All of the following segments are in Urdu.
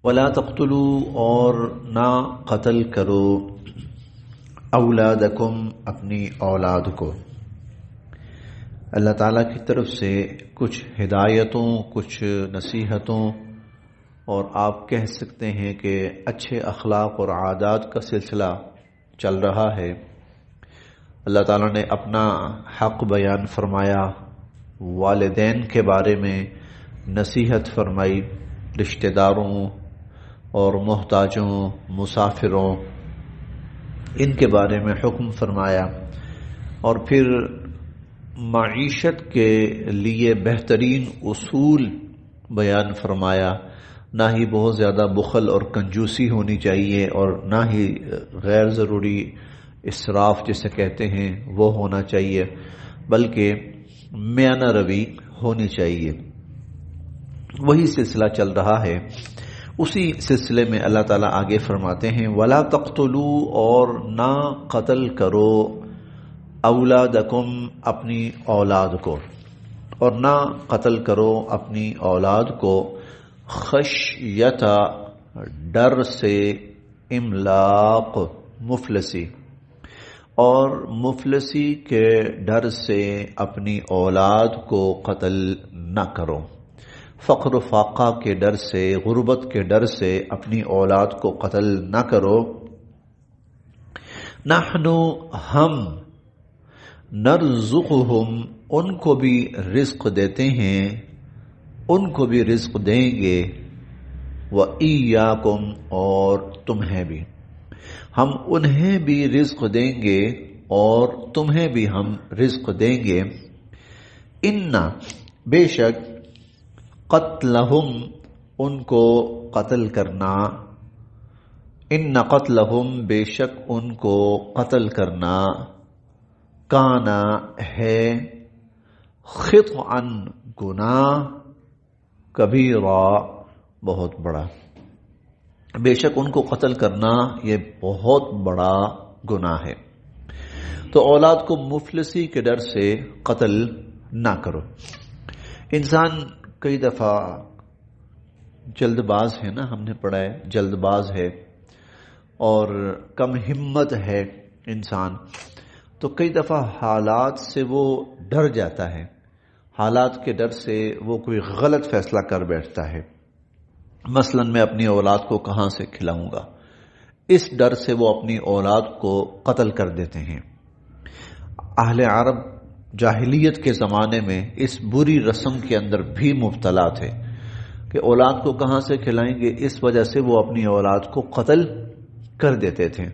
ولا تقتلوا اور نہ قتل کرو اولادکم اپنی اولاد کو۔ اللہ تعالیٰ کی طرف سے کچھ ہدایتوں، کچھ نصیحتوں اور آپ کہہ سکتے ہیں کہ اچھے اخلاق اور عادات کا سلسلہ چل رہا ہے۔ اللہ تعالیٰ نے اپنا حق بیان فرمایا، والدین کے بارے میں نصیحت فرمائی، رشتہ داروں اور محتاجوں، مسافروں، ان کے بارے میں حکم فرمایا، اور پھر معیشت کے لیے بہترین اصول بیان فرمایا۔ نہ ہی بہت زیادہ بخل اور کنجوسی ہونی چاہیے، اور نہ ہی غیر ضروری اسراف جسے کہتے ہیں وہ ہونا چاہیے، بلکہ میانہ روی ہونی چاہیے۔ وہی سلسلہ چل رہا ہے۔ اسی سلسلے میں اللہ تعالیٰ آگے فرماتے ہیں وَلَا تَقْتُلُوا اور نہ قتل کرو اولادکم اپنی اولاد کو، اور نہ قتل کرو اپنی اولاد کو خشیت ڈر سے املاق مفلسی، اور مفلسی کے ڈر سے اپنی اولاد کو قتل نہ کرو۔ فقر و فاقہ کے ڈر سے، غربت کے ڈر سے اپنی اولاد کو قتل نہ کرو۔ نحن ہم نرزقہم ان کو بھی رزق دیتے ہیں، ان کو بھی رزق دیں گے، وَإِيَّاكُمْ اور تمہیں بھی، ہم انہیں بھی رزق دیں گے اور تمہیں بھی ہم رزق دیں گے۔ ان بے شک قتلہم ان کو قتل کرنا، ان قتلہم بے شک ان کو قتل کرنا، کانا ہے خطأ گناہ، کبیرہ بہت بڑا، بے شک ان کو قتل کرنا یہ بہت بڑا گناہ ہے۔ تو اولاد کو مفلسی کے ڈر سے قتل نہ کرو۔ انسان کئی دفعہ جلد باز ہے نا، ہم نے پڑھا ہے جلد باز ہے اور کم ہمت ہے انسان، تو کئی دفعہ حالات سے وہ ڈر جاتا ہے، حالات کے ڈر سے وہ کوئی غلط فیصلہ کر بیٹھتا ہے۔ مثلا میں اپنی اولاد کو کہاں سے کھلاؤں گا، اس ڈر سے وہ اپنی اولاد کو قتل کر دیتے ہیں۔ اہل عرب جاہلیت کے زمانے میں اس بری رسم کے اندر بھی مبتلا تھے کہ اولاد کو کہاں سے کھلائیں گے، اس وجہ سے وہ اپنی اولاد کو قتل کر دیتے تھے۔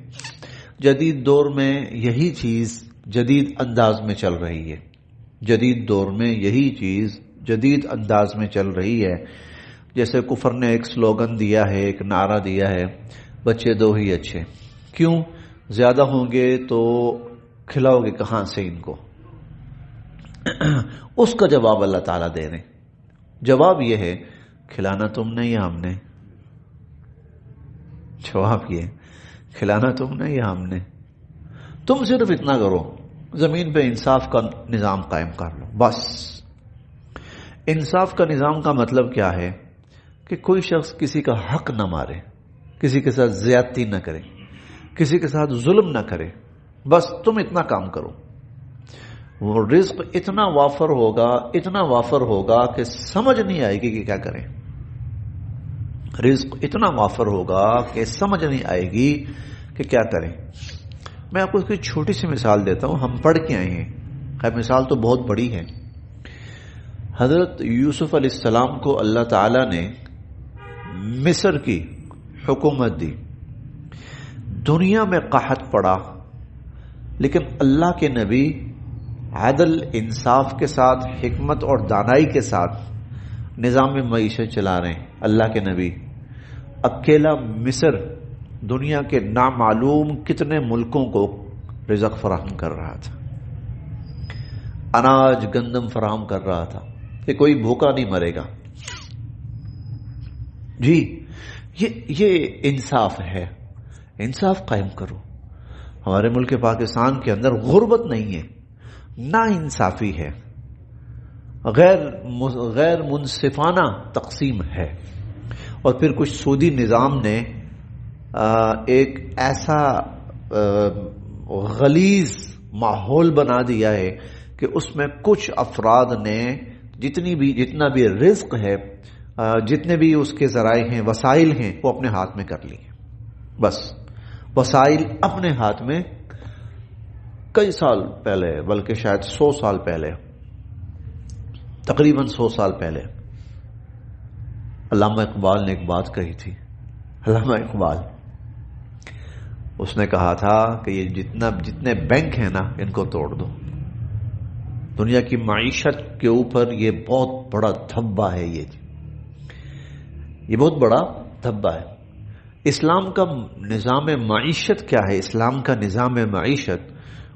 جدید دور میں یہی چیز جدید انداز میں چل رہی ہے، جدید دور میں یہی چیز جدید انداز میں چل رہی ہے۔ جیسے کفر نے ایک سلوگن دیا ہے، ایک نعرہ دیا ہے، بچے دو ہی اچھے، کیوں زیادہ ہوں گے تو کھلاؤ گے کہاں سے ان کو؟ اس کا جواب اللہ تعالیٰ دے رہے ہیں۔ جواب یہ ہے کھلانا تم نے یا ہم نے؟ جواب یہ کھلانا تم نے یا ہم نے؟ تم صرف اتنا کرو، زمین پہ انصاف کا نظام قائم کر لو، بس۔ انصاف کا نظام کا مطلب کیا ہے کہ کوئی شخص کسی کا حق نہ مارے، کسی کے ساتھ زیادتی نہ کرے، کسی کے ساتھ ظلم نہ کرے، بس تم اتنا کام کرو۔ وہ رزق اتنا وافر ہوگا، اتنا وافر ہوگا کہ سمجھ نہیں آئے گی کہ کیا کریں۔ رزق اتنا وافر ہوگا کہ سمجھ نہیں آئے گی کہ کیا کریں۔ میں آپ کو اس کی چھوٹی سی مثال دیتا ہوں، ہم پڑھ کے آئے ہیں، خیر مثال تو بہت بڑی ہے۔ حضرت یوسف علیہ السلام کو اللہ تعالی نے مصر کی حکومت دی، دنیا میں قحط پڑا، لیکن اللہ کے نبی عدل انصاف کے ساتھ، حکمت اور دانائی کے ساتھ نظام معیشت چلا رہے ہیں۔ اللہ کے نبی اکیلا مصر دنیا کے نامعلوم کتنے ملکوں کو رزق فراہم کر رہا تھا، اناج گندم فراہم کر رہا تھا کہ کوئی بھوکا نہیں مرے گا۔ جی یہ انصاف ہے، انصاف قائم کرو۔ ہمارے ملک پاکستان کے اندر غربت نہیں ہے، نا انصافی ہے، غیر منصفانہ تقسیم ہے، اور پھر کچھ سودی نظام نے ایک ایسا غلیظ ماحول بنا دیا ہے کہ اس میں کچھ افراد نے جتنا بھی رزق ہے، جتنے بھی اس کے ذرائع ہیں، وسائل ہیں، وہ اپنے ہاتھ میں کر لیے. بس وسائل اپنے ہاتھ میں. کئی سال پہلے، بلکہ شاید 100 سال پہلے، تقریباً 100 سال پہلے، علامہ اقبال نے ایک بات کہی تھی. علامہ اقبال، اس نے کہا تھا کہ یہ جتنے بینک ہیں نا، ان کو توڑ دو. دنیا کی معیشت کے اوپر یہ بہت بڑا دھبا ہے. یہ بہت بڑا دھبا ہے. اسلام کا نظام معیشت کیا ہے؟ اسلام کا نظام معیشت،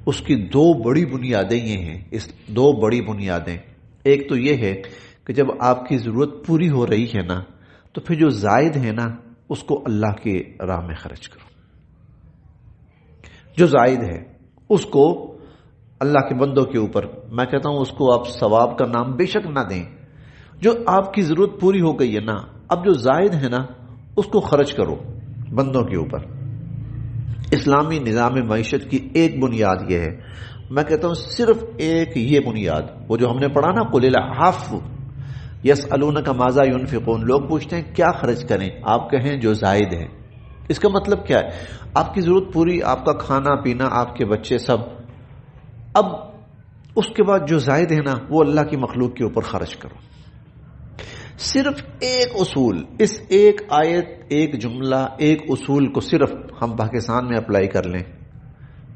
اس کی دو بڑی بنیادیں یہ ہیں. اس دو بڑی بنیادیں، ایک تو یہ ہے کہ جب آپ کی ضرورت پوری ہو رہی ہے نا، تو پھر جو زائد ہے نا، اس کو اللہ کی راہ میں خرچ کرو. جو زائد ہے اس کو اللہ کے بندوں کے اوپر، میں کہتا ہوں اس کو آپ ثواب کا نام بے شک نہ دیں. جو آپ کی ضرورت پوری ہو گئی ہے نا، اب جو زائد ہے نا اس کو خرچ کرو بندوں کے اوپر. اسلامی نظام معیشت کی ایک بنیاد یہ ہے. میں کہتا ہوں صرف ایک یہ بنیاد، وہ جو ہم نے پڑھا نا، قل العفو یسألونک ماذا ينفقون، لوگ پوچھتے ہیں کیا خرچ کریں، آپ کہیں جو زائد ہے. اس کا مطلب کیا ہے؟ آپ کی ضرورت پوری، آپ کا کھانا پینا، آپ کے بچے سب. اب اس کے بعد جو زائد ہے نا، وہ اللہ کی مخلوق کے اوپر خرچ کرو. صرف ایک اصول، اس ایک آیت، ایک جملہ، ایک اصول کو صرف ہم پاکستان میں اپلائی کر لیں.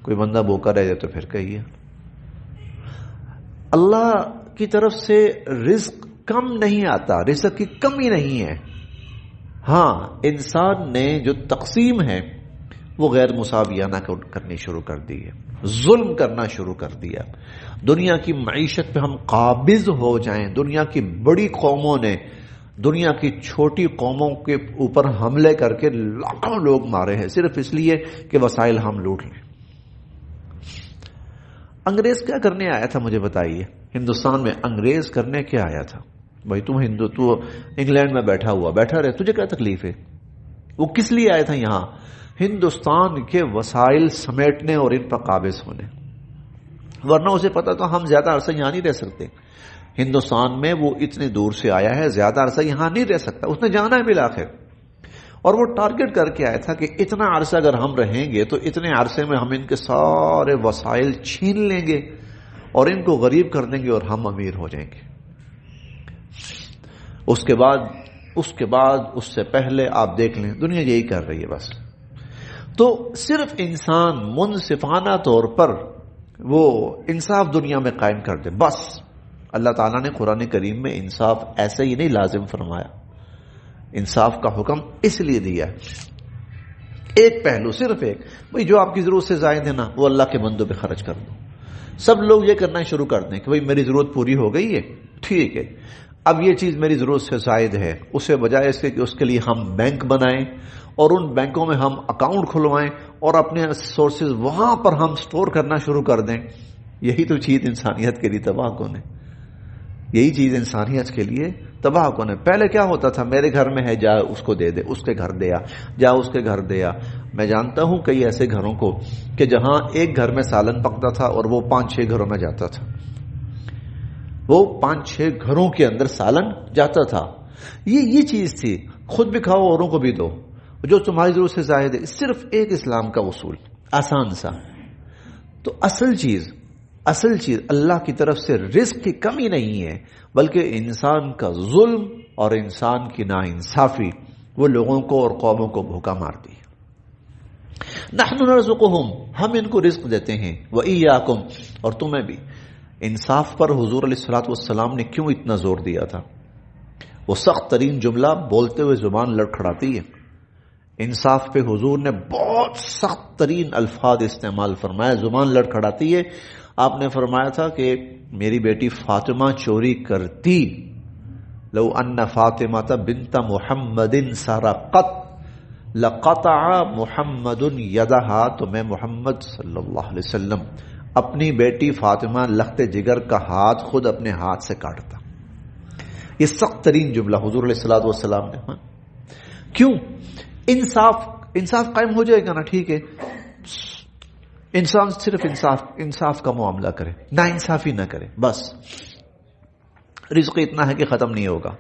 کوئی بندہ بھوکا رہ جائے تو پھر کہیے. اللہ کی طرف سے رزق کم نہیں آتا، رزق کی کمی نہیں ہے. ہاں، انسان نے جو تقسیم ہے وہ غیر مساویانہ کرنی شروع کر دی ہے، ظلم کرنا شروع کر دیا. دنیا کی معیشت پہ ہم قابض ہو جائیں. دنیا کی بڑی قوموں نے دنیا کی چھوٹی قوموں کے اوپر حملے کر کے لاکھوں لوگ مارے ہیں، صرف اس لیے کہ وسائل ہم لوٹ لیں. انگریز کیا کرنے آیا تھا مجھے بتائیے؟ ہندوستان میں انگریز کرنے کیا آیا تھا؟ بھائی تو انگلینڈ میں بیٹھا رہے، تجھے کیا تکلیف ہے؟ وہ کس لیے آیا تھا یہاں؟ ہندوستان کے وسائل سمیٹنے اور ان پر قابض ہونے. ورنہ اسے پتا تو ہم زیادہ عرصہ یہاں نہیں رہ سکتے. ہندوستان میں وہ اتنے دور سے آیا ہے، زیادہ عرصہ یہاں نہیں رہ سکتا. اس نے جانا ہے بالآخر، اور وہ ٹارگٹ کر کے آیا تھا کہ اتنا عرصہ اگر ہم رہیں گے تو اتنے عرصے میں ہم ان کے سارے وسائل چھین لیں گے اور ان کو غریب کر دیں گے اور ہم امیر ہو جائیں گے. اس کے بعد اس سے پہلے آپ دیکھ لیں دنیا یہی کر رہی ہے بس. تو صرف انسان منصفانہ طور پر وہ انصاف دنیا میں قائم کر دے بس. اللہ تعالیٰ نے قرآن کریم میں انصاف ایسے ہی نہیں لازم فرمایا، انصاف کا حکم اس لیے دیا ہے. ایک پہلو، صرف ایک، بھئی جو آپ کی ضرورت سے زائد ہے نا، وہ اللہ کے بندوں پہ خرچ کر دو. سب لوگ یہ کرنا شروع کر دیں کہ بھئی میری ضرورت پوری ہو گئی ہے، ٹھیک ہے، اب یہ چیز میری ضرورت سے زائد ہے. اسے بجائے اس کے کہ اس کے لیے ہم بینک بنائیں اور ان بینکوں میں ہم اکاؤنٹ کھلوائیں اور اپنے سورسز وہاں پر ہم سٹور کرنا شروع کر دیں. یہی تو چیز انسانیت کے لیے تباہ کن ہے. یہی چیز انسانیت کے لیے تباہ کن ہے. پہلے کیا ہوتا تھا؟ میرے گھر میں ہے، جا اس کو دے دے، اس کے گھر دیا، جا اس کے گھر دیا. میں جانتا ہوں کئی ایسے گھروں کو کہ جہاں ایک گھر میں سالن پکتا تھا اور وہ 5-6 گھروں میں جاتا تھا. وہ 5-6 گھروں کے اندر سالن جاتا تھا. یہ چیز تھی، خود بھی کھاؤ اوروں کو بھی دو، جو تمہاری ضرورت سے زائد ہے. صرف ایک اسلام کا اصول، آسان سا. تو اصل چیز اللہ کی طرف سے رزق کی کمی نہیں ہے، بلکہ انسان کا ظلم اور انسان کی ناانصافی وہ لوگوں کو اور قوموں کو بھوکا مارتی ہے. نحن نرزقهم، ہم ان کو رزق دیتے ہیں، وإياكم، اور تمہیں بھی. انصاف پر حضور علیہ الصلوۃ والسلام نے کیوں اتنا زور دیا تھا؟ وہ سخت ترین جملہ بولتے ہوئے زبان لڑکھڑاتی ہے. انصاف پہ حضور نے بہت سخت ترین الفاظ استعمال فرمایا، زبان لڑکھڑاتی ہے. آپ نے فرمایا تھا کہ میری بیٹی فاطمہ چوری کرتی، لو ان فاطمہ بنت محمد سرقت لقطع محمد یدہا، تو میں محمد صلی اللہ علیہ وسلم اپنی بیٹی فاطمہ لخت جگر کا ہاتھ خود اپنے ہاتھ سے کاٹتا. یہ سخت ترین جملہ حضور علیہ الصلوۃ والسلام نے. کیوں؟ انصاف قائم ہو جائے گا نا، ٹھیک ہے، انسان صرف انصاف کا معاملہ کرے، نا انصافی نہ کرے، بس رزق اتنا ہے کہ ختم نہیں ہوگا،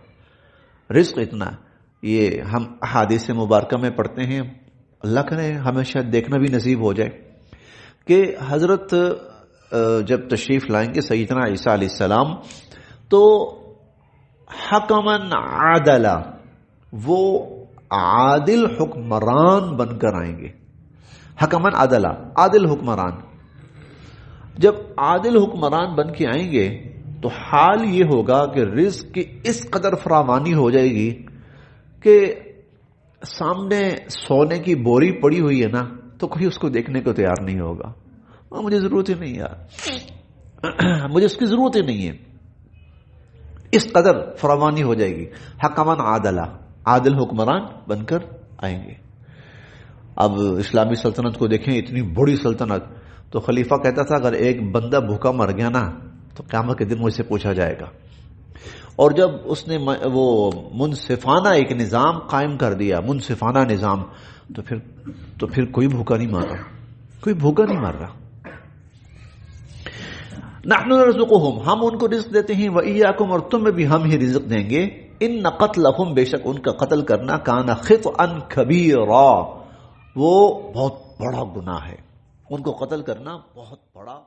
رزق اتنا ہے۔ یہ ہم احادیث مبارکہ میں پڑھتے ہیں، اللہ کرے ہمیں شاید دیکھنا بھی نصیب ہو جائے کہ حضرت جب تشریف لائیں گے سیدنا عیسیٰ علیہ السلام تو حکمن عادلا، وہ عادل حکمران بن کر آئیں گے، حکمن عادلا، عادل حکمران۔ جب عادل حکمران بن کے آئیں گے تو حال یہ ہوگا کہ رزق کی اس قدر فراوانی ہو جائے گی کہ سامنے سونے کی بوری پڑی ہوئی ہے نا تو کوئی اس کو دیکھنے کو تیار نہیں ہوگا، مجھے ضرورت ہی نہیں یار، مجھے اس کی ضرورت ہی نہیں ہے، اس قدر فراوانی ہو جائے گی۔ حکمن عادلہ، عادل حکمران بن کر آئیں گے۔ اب اسلامی سلطنت کو دیکھیں، اتنی بڑی سلطنت، تو خلیفہ کہتا تھا اگر ایک بندہ بھوکا مر گیا نا تو قیامت کے دن مجھ سے پوچھا جائے گا۔ اور جب اس نے وہ منصفانہ ایک نظام قائم کر دیا، منصفانہ نظام، تو پھر کوئی بھوکا نہیں مر رہا، کوئی بھوکا نہیں مر رہا۔ نحن نرزقهم، ہم ان کو رزق دیتے ہیں، وَإِيَّاكُمْ، اور تمہیں بھی ہم ہی رزق دیں گے۔ إِنَّ قَتْلَهُمْ، بے شک ان کا قتل کرنا، كَانَ خِطْئًا كَبِيرًا، وہ بہت بڑا گناہ ہے، ان کو قتل کرنا بہت بڑا